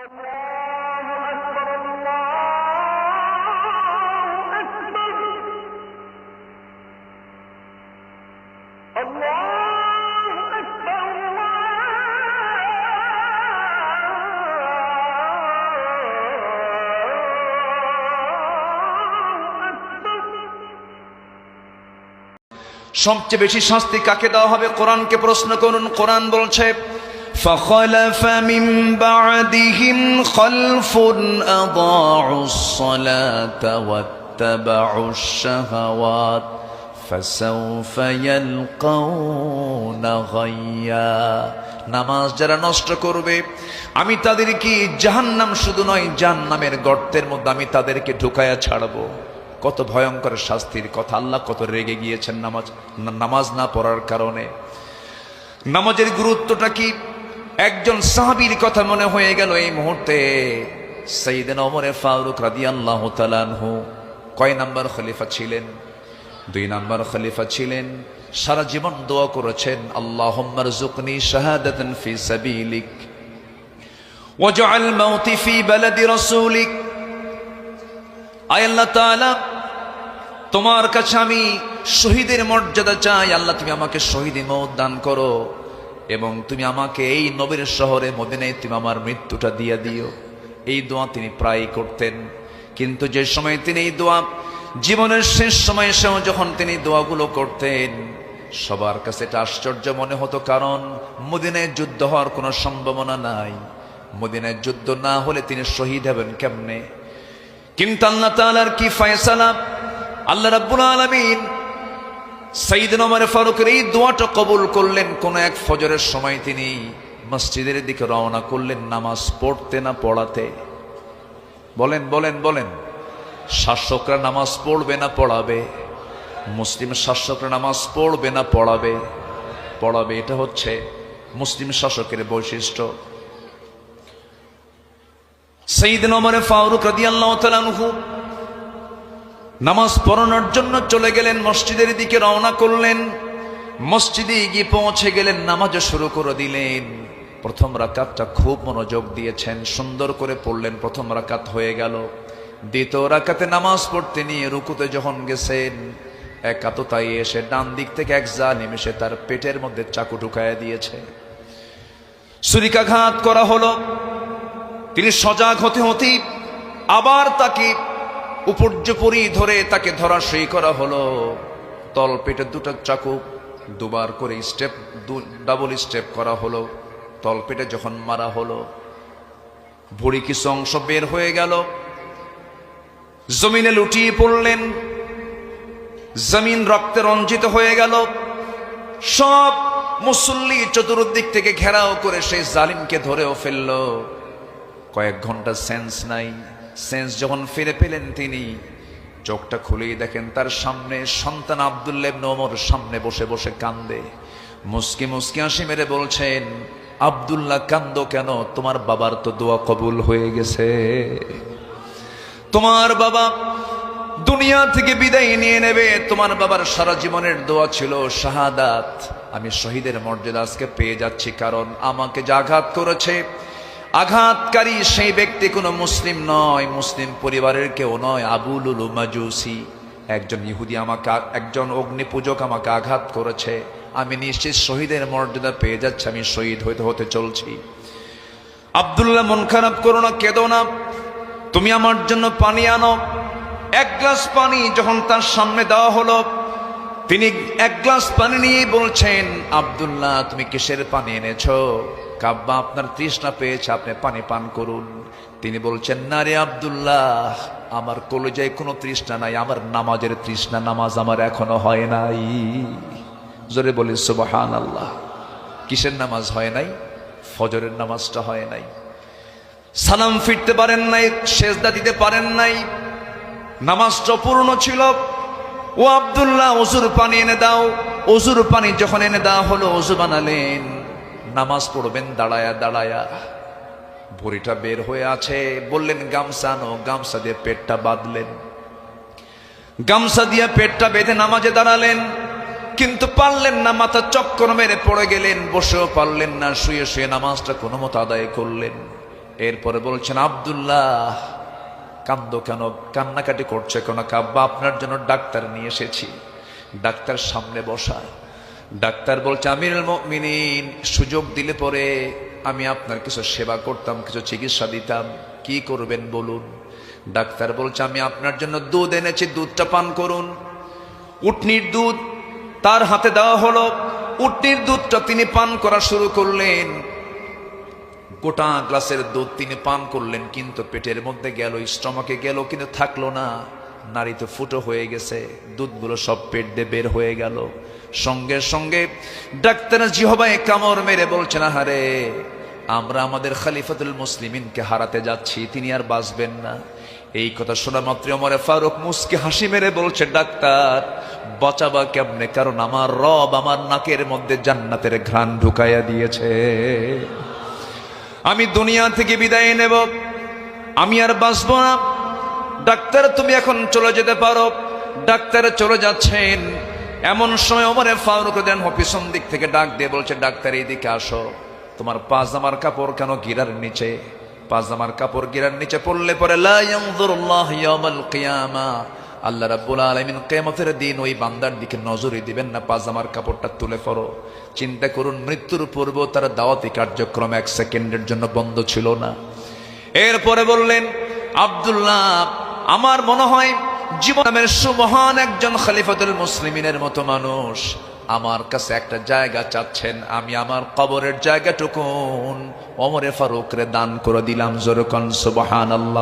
সবচেয়ে বেশি শাস্তি কাকে দেওয়া হবে? কোরআনকে প্রশ্ন করুন। কোরআন বলছে فَخَلَفَ مِن بَعْدِهِمْ خَلْفٌ أَضَاعُوا الصَّلَاةَ وَاتَّبَعُوا الشَّهَوَاتِ فَسَوْفَ يَلْقَوْنَ غَيًّا। নামাজ যারা নষ্ট করবে আমি তাদেরকে জাহান্নাম, শুধু নয় জাহান্নামের গর্তের মধ্যে আমি তাদেরকে ঢুকায়া ছাড়বো। কত ভয়ঙ্কর শাস্তির কথা! আল্লাহ কত রেগে গিয়েছেন নামাজ না পড়ার কারণে। নামাজের গুরুত্বটা কি? একজন সাহাবীর কথা মনে হয়ে গেল এই মুহূর্তে। সাইয়েদনা ওমর ফারুক রাদিয়াল্লাহু তাআলা আনহু কয় নাম্বার খলিফা ছিলেন? 2 নাম্বার খলিফা ছিলেন। সারা জীবন দোয়া করেছেন, আল্লাহুম্মা রযুকনি শাহাদাতান ফি সাবিলিক ওয়াজআল মাউতি ফি বালাদি রাসূলিক। আয় আল্লাহ তাআলা, তোমার কাছে আমি শহীদের মর্যাদা চাই। আল্লাহ তুমি আমাকে শহীদি মওত দান করো এবং তুমি আমাকে এই নবীর শহরে মদিনায় তুমি আমার মৃত্যুটা দিয়ে দিও। এই দোয়া তিনি প্রায় করতেন। কিন্তু যে সময় তিনি এই দোয়া জীবনের শেষ সময়ে এসেও যখন তিনি দোয়াগুলো করতেন, সবার কাছে এটা আশ্চর্য মনে হতো, কারণ মদিনায় যুদ্ধ হওয়ার কোনো সম্ভাবনা নাই। মদিনায় যুদ্ধ না হলে তিনি শহীদ হবেন কেমনে? কিন্তু আল্লাহ তাআলার কি ফয়সালা! আল্লাহ রাব্বুল আলামিন সাইয়েদনা ওমর ফারুকের এই দোয়াটা কবুল করলেন। কোন এক ফজরের সময় তিনি মসজিদের দিকে রওনা করলেন, নামাজ পড়তে না পড়াতে? বলেন বলেন বলেন। শাসকরা নামাজ পড়বে না পড়াবে? মুসলিম শাসকরা নামাজ পড়বে না পড়াবে? পড়াবে। এটা হচ্ছে মুসলিম শাসকের বৈশিষ্ট্য। সাইয়েদনা ওমর ফারুক রাদিয়াল্লাহু তাআলা আনহু নামাজ পড়ানোর জন্য চলে গেলেন, মসজিদের দিকে রওনা করলেন। মসজিদে গিয়ে পৌঁছে গেলেন, নামাজ শুরু করে দিলেন। প্রথম রাকাতটা খুব মনোযোগ দিয়েছেন, সুন্দর করে পড়লেন। প্রথম রাকাত হয়ে গেল। দ্বিতীয় রাকাতে নামাজ পড়তে নিয়ে রুকুতে যখন গেছেন, একাততায় এসে ডান দিক থেকে এক জালিম এসে তার পেটের মধ্যে চাকু ঢুকায়া দিয়েছে। ছুরিকাঘাত করা হলো। তিনি সজাগ হতে হতেই আবার তাকে উপর্যুপরি ধরে তাকে ধরাশয়ী করা হলো। তল পেটে 2টা চাকু, 2বার করে ডাবল স্টেপ করা হলো। তল পেটে যখন মারা হলো, ভুঁড়ি কিছু অংশ বের হয়ে গেল। জমিনে লুটিয়ে পড়লেন। জমিন রক্তে রঞ্জিত হয়ে গেল। সব মুসল্লি চতুর্দিক থেকে ঘেরাও করে সেই জালিমকে ধরেও ফেলল। কয়েক ঘন্টা সেন্স নাই। সেন্স যখন ফিরে পেলেন, তিনি চোখটা খুলেই দেখেন তার সামনে সন্তান আব্দুল্লাহ ইবনে ওমর সামনে বসে বসে কান্দে। মুস্কি মুস্কি হাসি মেরে বলছেন, আব্দুল্লাহ কান্দো কেন? তোমার বাবার তো দোয়া কবুল হয়ে গেছে। তোমার বাবা দুনিয়া থেকে বিদায় নিয়ে নেবে। তোমার বাবার সারা জীবনের দোয়া ছিল শাহাদাত। আমি শহীদের মর্যাদা আজকে পেয়ে যাচ্ছি, কারণ আমাকে যে আঘাত করেছে, আঘাতকারী সেই ব্যক্তি কোনো মুসলিম নয়, মুসলিম পরিবারের কেউ নয়। আবু লুলু মাজুসি, একজন ইহুদি, আমাকে একজন অগ্নি পূজক আমাকে আঘাত করেছে। আমি নিশ্চিত শহীদের মর্যাদা পেয়ে যাচ্ছি, আমি শহীদ হতে চলছি। আব্দুল্লাহ, মন খারাপ করো না, কেঁদো না, তুমি আমার জন্য পানি আনো। 1 গ্লাস পানি যখন তার সামনে দেওয়া হলো, তিনি 1 গ্লাস পানি নিয়ে বলছেন, আব্দুল্লাহ তুমি কিসের পানি এনেছো? কাব্বা, আপনার তৃষ্ণা পেয়েছে, আপনি পানি পান করুন। তিনি বলছেন, না রে আব্দুল্লাহ, আমার কলিজায় কোনো তৃষ্ণা নাই, আমার নামাজের তৃষ্ণা। নামাজ আমার এখনো হয় নাই। জোরে বলি সুবহানাল্লাহ। কিসের নামাজ হয় নাই? ফজরের নামাজটা হয় নাই। সালাম ফিরতে পারেন নাই, সেজদা দিতে পারেন নাই, নামাজটা পূর্ণ ছিল। ও আব্দুল্লাহ, ওযুর পানি এনে দাও। ওযুর পানি যখন এনে দেওয়া হলো, ওযু বানালেন, নামাজ পড়বেন দাঁড়ায়া দাঁড়ায়া। ভুঁড়িটা বের হয়ে আছে, বললেন গামছা আনো। গামছা দিয়ে পেটটা বাঁধলেন। গামছা দিয়ে পেটটা বেঁধে নামাজে দাঁড়ালেন, কিন্তু পারলেন না। মাথা চক্কর মেরে পড়ে গেলেন। বসেও পারলেন না। শুয়ে শুয়ে নামাজটা কোনো মতো আদায় করলেন। এরপরে বলছেন, আব্দুল্লাহ কান্দো কেন, কান্নাকাটি করছে কেন? কাব্বা, আপনার জন্য ডাক্তার নিয়ে এসেছি। ডাক্তার সামনে বসা। ডাক্তার বলছে, আমিরুল মুমিনিন, সুযোগ দিলে পরে আমি আপনার কিছু সেবা করতাম, কিছু চিকিৎসা দিতাম, কি করবেন বলুন? ডাক্তার বলছে, আমি আপনার জন্য দুধ এনেছি, দুধটা পান করুন। উটনির দুধ তার হাতে দেওয়া হলো। উটনির দুধটা তিনি পান করা শুরু করলেন। গোটা গ্লাসের দুধ তিনি পান করলেন, কিন্তু পেটের মধ্যে গেল, স্টমাকে গেল, কিন্তু থাকলো না। নারী তো ফুটো হয়ে গেছে, দুধগুলো সব পেট দিয়ে বের হয়ে গেল। সঙ্গে সঙ্গে ডাক্তার জিহবায় কামড় মেরে বলছেন, আহারে, আমরা আমাদের খলিফাতুল মুসলিমিনকে হারাতে যাচ্ছি, তিনি আর বাঁচবেন না। এই কথা শোনা মাত্র ওমরে ফারুক মুস্কি হাসি মেরে বলছে, ডাক্তার বাঁচাবা কেমনে? কারণ আমার রব আমার নাকের মধ্যে জান্নাতের ঘ্রাণ ঢুকাইয়া দিয়েছে। আমি দুনিয়া থেকে বিদায় নেব, আমি আর বাঁচব না। ডাক্তার তুমি এখন চলে যেতে পারো। ডাক্তার চলে যাচ্ছেন। এমন সময় ওমরে ফারুক দেন পিছন দিক থেকে ডাক দিয়ে বলছে, ডাক্তার এইদিকে আসো। তোমার পাজামার কাপড় কেন গিরার নিচে? পাজামার কাপড় গিরার নিচে পড়লে পরে লা ইয়ানজুরুল্লাহু ইয়াওমাল কিয়ামা, আল্লাহ রাব্বুল আলামিন কিয়ামতের দিন ওই বান্দার দিকে নজরই দিবেন না। পাজামার কাপড়টা তুলে পড়ো। চিন্তা করুন, মৃত্যুর পূর্ব তার দাওয়াতি কার্যক্রম 1 সেকেন্ডের জন্য বন্ধ ছিল না। এরপরে বললেন, আব্দুল্লাহ, আমার মনে হয় জীবনের সুমহান একজন খলিফাতুল মুসলিমিনের মতো মানুষ আমার কাছে একটা জায়গা চাচ্ছেন। আমি আমার কবরের জায়গাটুকুন ওমরে ফারুকরে দান করে দিলাম। জোরে কোন সুবহানাল্লাহ।